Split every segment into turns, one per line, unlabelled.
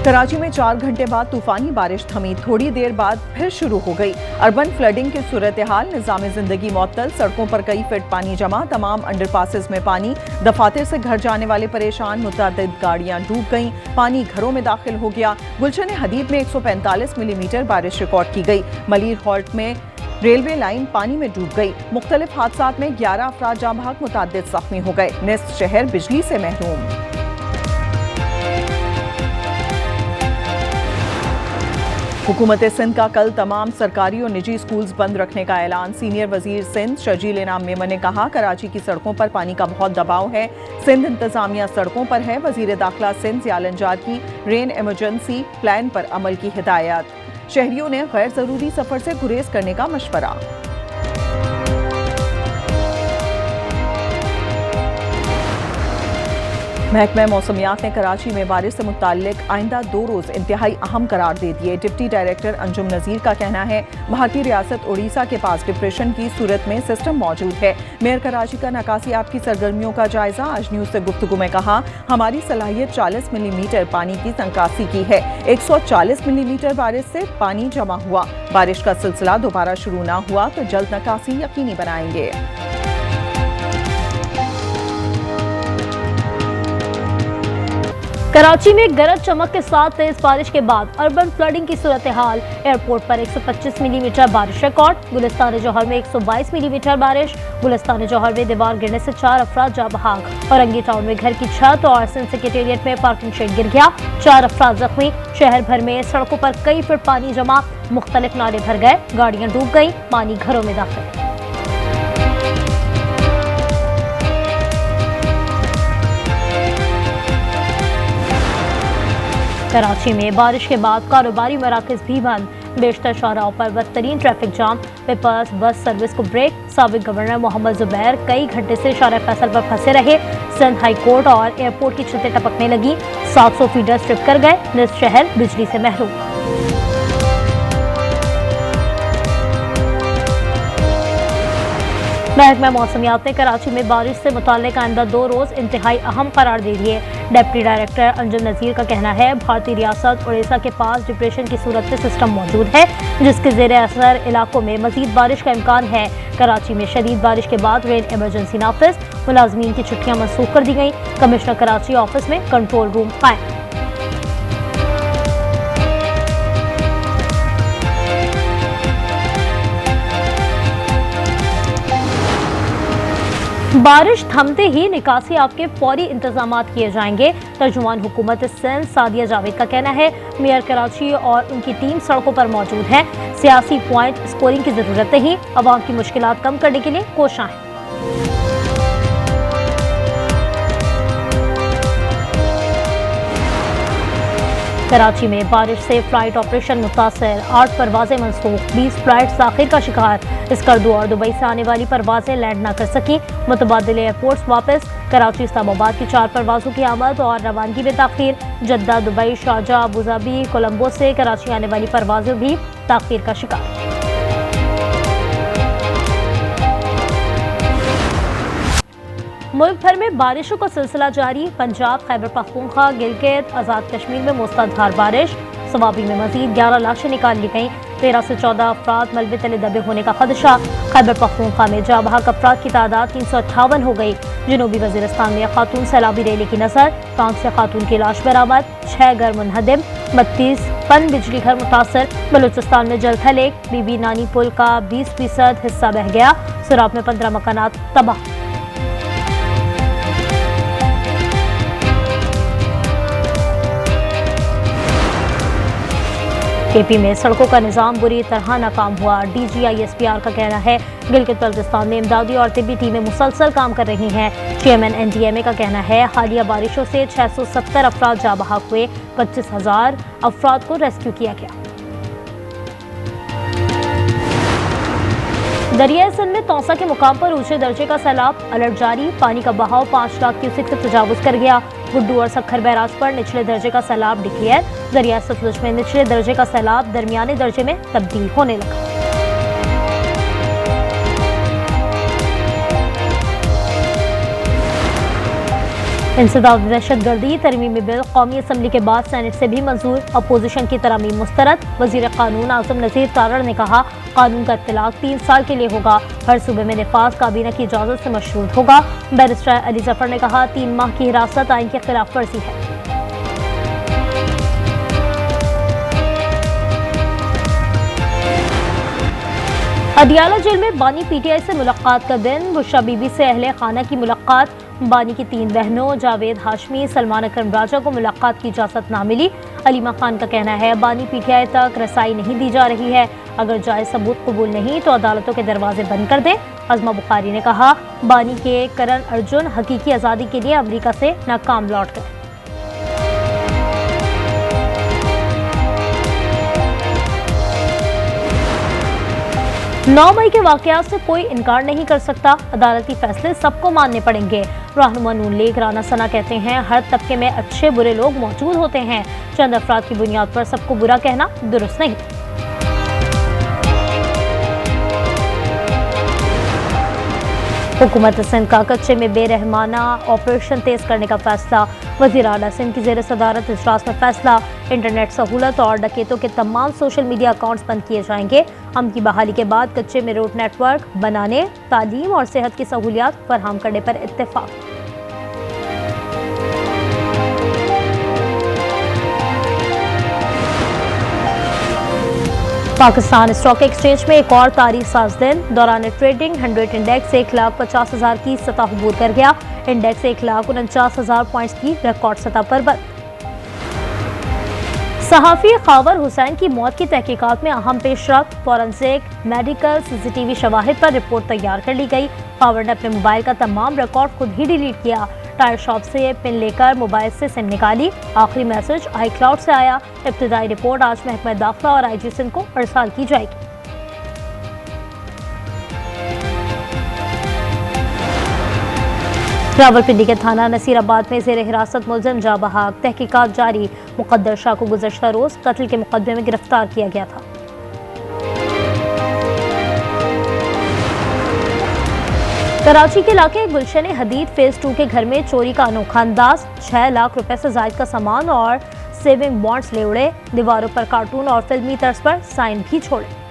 कराची में 4 घंटे बाद तूफानी बारिश थमी, थोड़ी देर बाद फिर शुरू हो गई। अर्बन फ्लडिंग की सूरत हाल, निज़ाम जिंदगी मुअत्तल, सड़कों पर कई फीट पानी जमा, तमाम अंडरपासेस में पानी, दफातर से घर जाने वाले परेशान, मुतअद्दिद गाड़ियां डूब गईं, पानी घरों में दाखिल हो गया। गुलशन हदीद में 145 मिलीमीटर बारिश रिकॉर्ड की गई। मलीर हॉल्ट में रेलवे लाइन पानी में डूब गई। मुख्तलिफ हादसात में 11 अफराद जाँ बहक, मुतअद्दिद जख्मी हो गए। निस्फ शहर बिजली से महरूम। हुकूमत सिंध का कल तमाम सरकारी और निजी स्कूल्स बंद रखने का ऐलान। सीनियर वजीर सिंध शर्जील इनाम मेमन ने कहा, कराची की सड़कों पर पानी का बहुत दबाव है, सिंध इंतजामिया सड़कों पर है। वजीर दाखिला सिंध ज़ियालंजार की रेन इमरजेंसी प्लान पर अमल की हिदायत। शहरियों ने गैर जरूरी सफर से गुरेज करने का मशवरा। महकमा मौसमियात ने कराची में बारिश से मुताल्लिक आइंदा 2 रोज इंतहाई अहम करार दे दिए। डिप्टी डायरेक्टर अंजुम नजीर का कहना है, भारतीय रियासत उड़ीसा के पास डिप्रेशन की सूरत में सिस्टम मौजूद है। मेयर कराची का नकासी आप की सरगर्मियों का जायजा। आज न्यूज से गुफ्तगू में कहा, हमारी सलाहियत 40 मिलीमीटर पानी की नकासी की है। 140 मिलीमीटर बारिश से पानी जमा हुआ। बारिश का सिलसिला दोबारा शुरू ना हुआ तो जल्द नकासी यकीनी बनाएंगे।
कराची में गरज चमक के साथ तेज बारिश के बाद अर्बन फ्लडिंग की सूरत हाल। एयरपोर्ट पर 125 मिलीमीटर बारिश रिकॉर्ड। गुलिस्तान जौहर में 122 मिलीमीटर बारिश। गुलिस्तान जौहर में दीवार गिरने से 4 अफराद जाँ बहक। औरंगी टाउन में घर की छत और सिंध सेक्रेटेरिएट में पार्किंग शेड गिर गया, 4 अफराद जख्मी। शहर भर में सड़कों पर कई फीट पानी जमा, मुख्तलिफ नाले भर गए, गाड़ियां डूब गई, पानी घरों में दाखिल। कराची में बारिश के बाद कारोबारी मराकज़ भी बंद, बेशतर शौराओं पर बदतरीन traffic jam. Peoples bus service को ब्रेक। साबिक गवर्नर मोहम्मद जुबैर कई घंटे से शारा फैसल पर फंसे रहे। सिंध हाई कोर्ट और एयरपोर्ट की छतें टपकने लगी, 700 फीडर स्ट्रिप कर गए। निस्फ शहर बिजली से महरूम। महकमा मौसमियात ने कराची में बारिश से मुताल्लिक आइंदा 2 रोज इंतहाई अहम करार दे दिए। डिप्टी डायरेक्टर अंजुम नजीर का कहना है, भारतीय रियासत उड़ीसा के पास डिप्रेशन की सूरत में सिस्टम मौजूद है, जिसके ज़ेरे असर इलाकों में मजीद बारिश का इम्कान है। कराची में शदीद बारिश के बाद रेन इमरजेंसी नाफिज, मुलाजमीन की छुट्टियां मनसूख कर दी गई। कमिश्नर कराची ऑफिस में कंट्रोल रूम कायम। बारिश थमते ही निकासी आपके फौरी इंतजामात किए जाएंगे। तर्जुमान हुकूमत सिंध सादिया जावेद का कहना है, मेयर कराची और उनकी टीम सड़कों पर मौजूद है। सियासी पॉइंट स्कोरिंग की जरूरत नहीं, अवाम की मुश्किलात कम करने के लिए कोशिश है। कराची में बारिश से फ्लाइट ऑपरेशन मुतासर, 8 परवाजें मनसूख, 20 फ्लाइट्स ताखीर का शिकार। स्कर्दू और दुबई से आने वाली परवाजें लैंड न कर सकी, मुतबादिल एयरपोर्ट्स वापस। कराची इस्लामाबाद की 4 परवाजों की आमद और रवानगी में ताखीर। Jeddah, Dubai, Sharjah, Abu Dhabi, Colombo से कराची आने वाली परवाजें भी ताखीर का शिकार। मुल्क भर में बारिशों का सिलसिला जारी। पंजाब, खैबर पख्तूनख्वा, गिलगित, आज़ाद कश्मीर में मूसलाधार बारिश। सवाबी में मजीद 11 लाशें निकाल ली गईं। 13 से 14 अफराद मलबे तले दबे होने का खदशा। खैबर पख्तूनख्वा में जाँ बहक अफराद की तादाद 358 हो गई। जनूबी वजीरिस्तान में खातून सैलाबी रैली की नजर, टांग से खातून की लाश बरामद। 6 घर मुनहदिम, 32 पन बिजली घर मुतासर। बलूचिस्तान में जलथल लेक, बीबी नानी पुल का 20% हिस्सा बह गया। सुराब में 15 मकानात तबाह। केपी में सड़कों का निजाम बुरी तरह नाकाम हुआ। DGISPR का कहना है, गिलगित बल्तिस्तान में इमदादी और तिब्बी टीमें मुसलसल काम कर रही हैं। चेयरमैन NDMA का कहना है, हालिया बारिशों से 670 अफराद जाँ बहक हुए, 25,000 अफराद को रेस्क्यू किया गया। दरियाई सिंध में तौसा के मुकाम पर ऊंचे दर्जे का सैलाब, अलर्ट जारी। पानी का बहाव 5 लाख क्यूसेक से तजावुज कर गया। गुड्डू और सखर बैराज पर निचले दर्जे का सैलाब डिक्लेयर। दरिया सतलुज में निचले दर्जे का सैलाब दरमियाने दर्जे में तब्दील होने लगा। इंसदाद दहशतगर्दी तरमीमी बिल कौमी असम्बली के बाद सेनेट से भी मंजूर, अपोजिशन की तरमीम मुस्तरद। वजीर कानून आजम नज़ीर तारड़ ने कहा, कानून का इत्तलाक 3 साल के लिए होगा, हर सूबे में निफाज काबीना की इजाज़त से मशरूत होगा। बैरिस्टर अली जफर ने कहा, 3 माह की हिरासत आइन की खिलाफ वर्जी है। अदियाला जेल में बानी पीटीआई से मुलाकात का दिन, बुशरा बीबी से अहले खाना की मुलाकात। बानी की 3 बहनों जावेद हाशमी, सलमान अकरम राजा को मुलाकात की इजाज़त ना मिली। अलीमा खान का कहना है, बानी पीटीआई तक रसाई नहीं दी जा रही है, अगर जायज़ सबूत कबूल नहीं तो अदालतों के दरवाजे बंद कर दें। अज़मा बुखारी ने कहा, बानी के करण अर्जुन हकीकी आज़ादी के लिए अमरीका से नाकाम लौट गए। 9 मई के वाकयात से कोई इनकार नहीं कर सकता, अदालती फैसले सबको मानने पड़ेंगे। रहनुमा नून लीग राना सना कहते हैं, हर तबके में अच्छे बुरे लोग मौजूद होते हैं, चंद अफराद की बुनियाद पर सबको बुरा कहना दुरुस्त नहीं। हुकूमत सिंध का कच्चे में बेरहमाना ऑपरेशन तेज करने का फैसला। वज़ीर आला सिंध की ज़ेर सदारत इजलास में फैसला, इंटरनेट सहूलत और डकैतों के तमाम सोशल मीडिया अकाउंट्स बंद किए जाएंगे। अमन की बहाली के बाद कच्चे में रोड नेटवर्क बनाने, तालीम और सेहत की सहूलियात फराहम करने पर इत्तेफाक। पाकिस्तान स्टॉक एक्सचेंज में एक और तारीख साज दिन, दौरान ट्रेडिंग 100 इंडेक्स 1,50,000 की सतह अबूर कर गया। इंडेक्स 1,49,000 पॉइंट्स की रिकॉर्ड सतह पर बंद। सहाफ़ी खावर हुसैन की मौत की तहकीकात में अहम पेशरफ्त, फॉरेंसिक, मेडिकल, सीसीटीवी शवाहिद पर रिपोर्ट तैयार कर ली गई। खावर ने अपने मोबाइल का तमाम रिकॉर्ड खुद ही डिलीट किया, टायर शॉप से पिन लेकर मोबाइल से सिम निकाली, आखिरी मैसेज iCloud से आया। इब्तिदाई रिपोर्ट आज महकमा दाखिला और IG सिंध को अरसाल की जाएगी। रावलपिंडी के थाना नसीराबाद में ज़ेर हिरासत मुलजिम जा बहाक, तहकीकात जारी। मुक़द्दर शाह को गुज़श्ता रोज़ कत्ल के मुकदमे में गिरफ्तार किया गया था। कराची के इलाके गुलशन हदीद फेज 2 के घर में चोरी का अनोखा अंदाज, 6 लाख रुपए से जायद का सामान और सेविंग बॉन्ड्स ले उड़े, दीवारों पर कार्टून और फिल्मी तर्ज पर साइन भी छोड़े।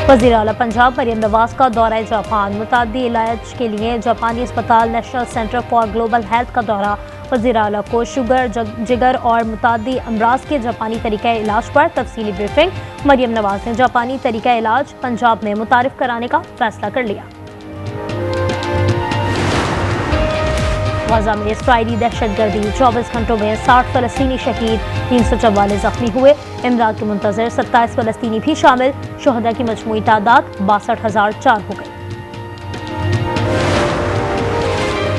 वज़ीर आला पंजाब मरियम नवाज का दौरा जापान, मुताद्दी इलाज के लिए जापानी अस्पताल national centre for global health का दौरा। वज़ीर आला को शुगर, जिगर और मुताद्दी अमराज के जापानी तरीका इलाज पर तफसीली ब्रीफिंग। मरियम नवाज ने जापानी तरीका इलाज पंजाब में मुतारिफ कराने का फैसला कर लिया। गाज़ा में इसराइली दहशतगर्दी, 24 घंटों में 60 फ़लस्तीनी शहीद, 344 जख्मी हुए। इमरान के मुंतज़र 27 फ़लस्तीनी भी शामिल, शुहदा की मजमूई तादाद 62,004 हो गई।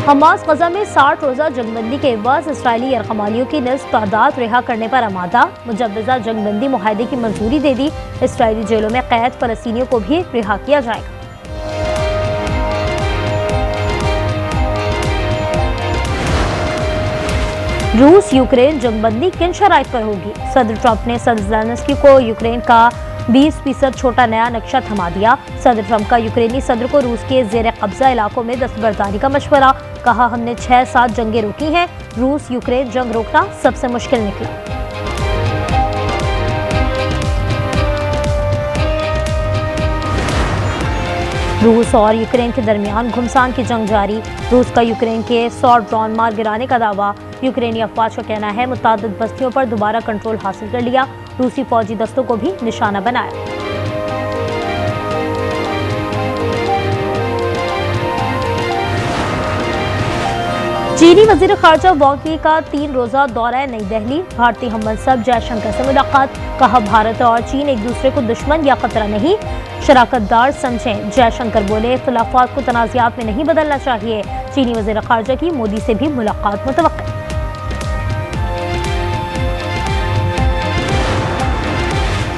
हमास गज़ा में 60 रोज़ा जंगबंदी के एवज़ इसराइली यरगमालियों की निस्फ तादाद रिहा करने पर आमादा, मुजव्वज़ा जंगबंदी मुआहदे की मंजूरी दे दी। इसराइली जेलों में कैद फ़लस्तीनियों को भी रिहा किया जाएगा। रूस यूक्रेन जंगबंदी किन शराइत पर होगी? सदर ट्रंप ने सदर ज़ेलेंस्की को यूक्रेन का 20% छोटा नया नक्शा थमा दिया। सदर ट्रंप का यूक्रेनी सदर को रूस के ज़ेर कब्जा इलाकों में दस्तबरदारी का मशवरा, कहा हमने 6-7 जंगें रोकी हैं, रूस यूक्रेन जंग रोकना सबसे मुश्किल निकला। रूस और यूक्रेन के दरमियान घुमसान की जंग जारी, रूस का यूक्रेन के 100 ड्रोन मार गिराने का दावा। यूक्रेनी अफवाज का कहना है मुतादिद बस्तियों पर दोबारा कंट्रोल हासिल कर लिया, रूसी फौजी दस्तों को भी निशाना बनाया। चीनी वजीर खारजा वांग यी का 3 रोज़ा दौरा नई दिल्ली, भारतीय हम मनसब जयशंकर से मुलाकात, कहा भारत और चीन एक दूसरे को दुश्मन या खतरा नहीं, शराकतदार समझें। जयशंकर बोले इख्तिलाफात को तनाज़ात में नहीं बदलना चाहिए। चीनी वजीर खारजा की मोदी से भी मुलाकात मुतवक्किल।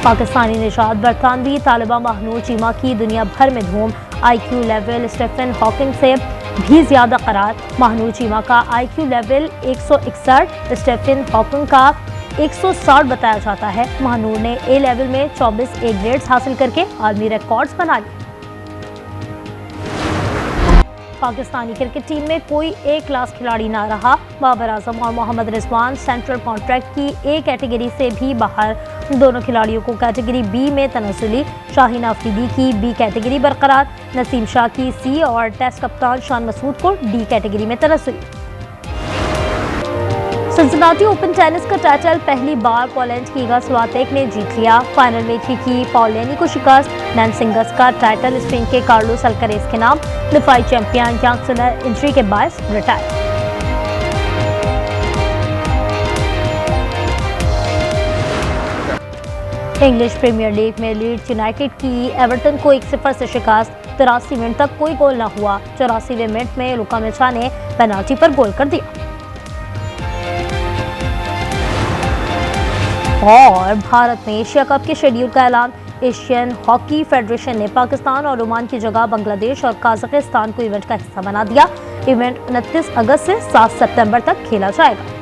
पाकिस्तानी निशाद बरतानवी तालिबा महनूर चीमा की दुनिया भर में धूम, IQ लेवल स्टीफन हॉकिंग से भी ज्यादा करार। महनूर चीमा का IQ लेवल 161, स्टीफन हॉकिंग का 160 बताया जाता है। महनूर ने A लेवल में 24 A ग्रेड्स हासिल करके आलमी रिकॉर्ड्स बना लिए। पाकिस्तानी क्रिकेट टीम में कोई ए क्लास खिलाड़ी ना रहा। बाबर आजम और मोहम्मद रिजवान सेंट्रल कॉन्ट्रैक्ट की ए कैटेगरी से भी बाहर। दोनों खिलाड़ियों को कैटेगरी बी में तनज़्ज़ुली, शाहीन अफरीदी की बी कैटेगरी बरकरार, नसीम शाह की सी और टेस्ट कप्तान शान मसूद को डी कैटेगरी में तनज़्ज़ुली। सिंसिनाटी ओपन टेनिस का टाइटल पहली बार पोलैंड की इगा स्वियातेक ने जीत लिया। फाइनल में की पाउलिनी को शिकस्त। मेन सिंगल्स का टाइटल स्पेन के कार्लोस अल्कारेज के नाम। दिफाई चैंपियन यांग सिनर इंजरी के बायस रिटायर। इंग्लिश प्रीमियर लीग में लीड्स यूनाइटेड की एवर्टन को 1-0 से शिकस्त। 83 मिनट तक कोई गोल न हुआ। 84वें मिनट में लुका मेचा ने पेनाल्टी पर गोल कर दिया। और भारत में एशिया कप के शेड्यूल का ऐलान। एशियन हॉकी फेडरेशन ने पाकिस्तान और ओमान की जगह बांग्लादेश और काजाकिस्तान को इवेंट का हिस्सा बना दिया। इवेंट 29 अगस्त से 7 सितंबर तक खेला जाएगा।